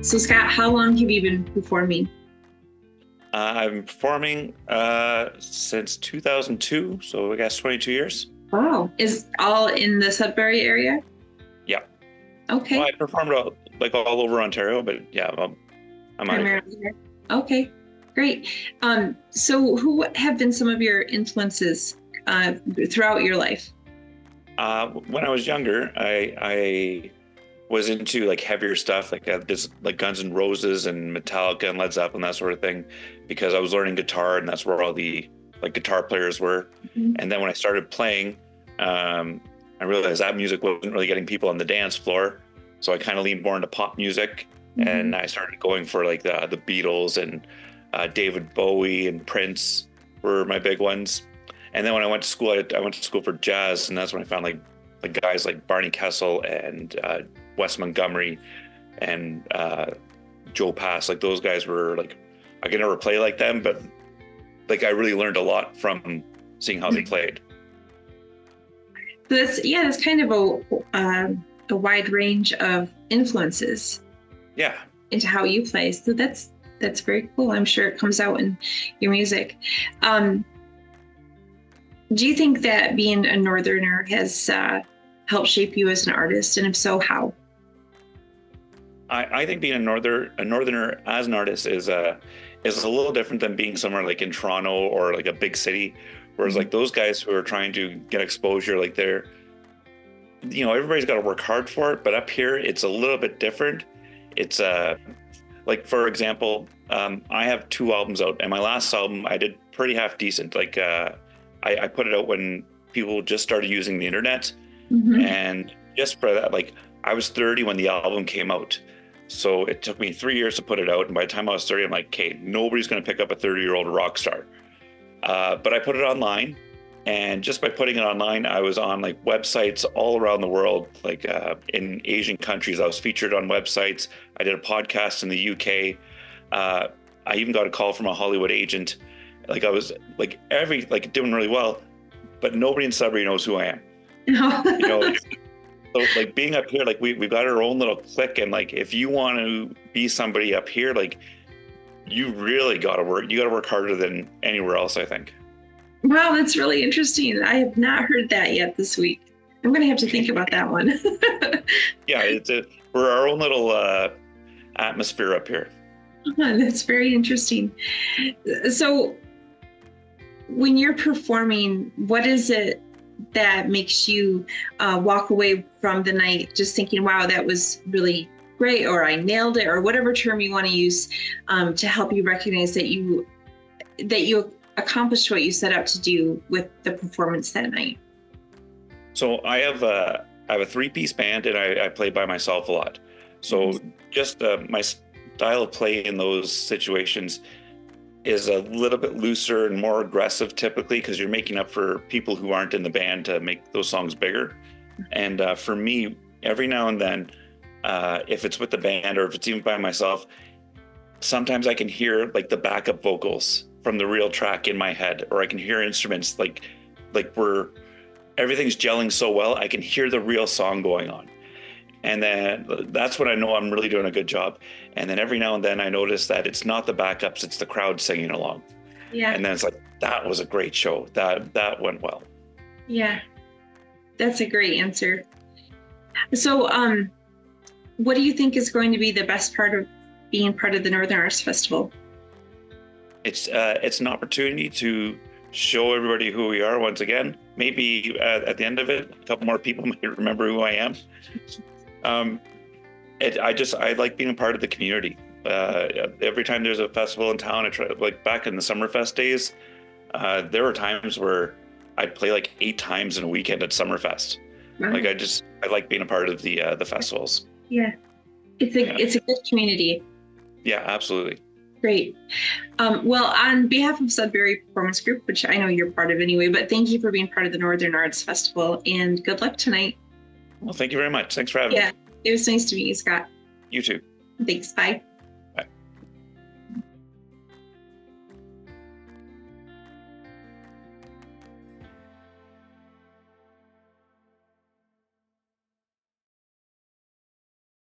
So Scott, how long have you been performing? I've been performing since 2002, so I guess 22 years. Wow. Is all in the Sudbury area? Yeah. Well, Okay. I performed like all over Ontario, but yeah, I'm out here. Primarily here. Okay. Great. So who have been some of your influences uh, throughout your life? When I was younger, I was into like heavier stuff, like this, like Guns N' Roses and Metallica and Led Zeppelin, that sort of thing, because I was learning guitar, and that's where all the like guitar players were. Mhm. And then when I started playing, I realized that music wasn't really getting people on the dance floor, so I kind of leaned more into pop music, Mhm. and I started going for like the Beatles and David Bowie and Prince were my big ones. And then when I went to school, I went to school for jazz, and that's when I found like guys like Barney Kessel and Wes Montgomery and Joe Pass. Like those guys were like, I could never play like them, but like I really learned a lot from seeing how they played. So that's kind of a wide range of influences Yeah, into how you play. So that's very cool. I'm sure it comes out in your music. Um, do you think that being a northerner has helped shape you as an artist, and if so, how? I think being a northerner as an artist is a little different than being somewhere like in Toronto or like a big city. Whereas like those guys who are trying to get exposure, like they're, everybody's got to work hard for it, but up here it's a little bit different. It's like for example, I have two albums out, and my last album I did pretty half decent. Like I put it out when people just started using the internet, Mhm. and just for that, like I was 30 when the album came out. So it took me 3 years to put it out. And by the time I was 30, I'm like, okay, nobody's going to pick up a 30-year-old rock star. But I put it online. And just by putting it online, I was on like websites all around the world, like in Asian countries. I was featured on websites. I did a podcast in the UK. I even got a call from a Hollywood agent. Like I was like doing really well, but nobody in Sudbury knows who I am. You know, so like being up here, like we've got our own little clique, and like if you want to be somebody up here, like you really got to work. You got to work harder than anywhere else, I think. Wow, that's really interesting. I have not heard that yet this week. I'm going to have to think about that one. Yeah, we're our own little atmosphere up here. That's very interesting. So, when you're performing, what is it that makes you walk away from the night just thinking, wow, that was really great, or I nailed it, or whatever term you want to use to help you recognize that you accomplished what you set out to do with the performance that night? So I have a three-piece band, and I play by myself a lot. So just my style of play in those situations is a little bit looser and more aggressive typically, because you're making up for people who aren't in the band to make those songs bigger. And for me, every now and then, if it's with the band or if it's even by myself, sometimes I can hear like the backup vocals from the real track in my head, or I can hear instruments like where everything's gelling so well, I can hear the real song going on. And then that's when I know I'm really doing a good job. And then every now and then I notice that it's not the backups, it's the crowd singing along. Yeah, And then it's like, that was a great show. That went well. yeah, that's a great answer. So, what do you think is going to be the best part of being part of the Northern Arts Festival? It's an opportunity to show everybody who we are once again. Maybe at the end of it, a couple more people might remember who I am. Um, I like being a part of the community. Every time there's a festival in town, I try, like back in the Summerfest days, there were times where I'd play like 8 times in a weekend at Summerfest. Wow. Like I like being a part of the festivals. Yeah, Yeah, it's a good community. yeah, absolutely. Great. Well, on behalf of Sudbury Performance Group, which I know you're part of anyway, but thank you for being part of the Northern Arts Festival, and good luck tonight. Well, thank you very much. Thanks for having me. Yeah, it was nice to meet you, Scott. You too. Thanks. Bye.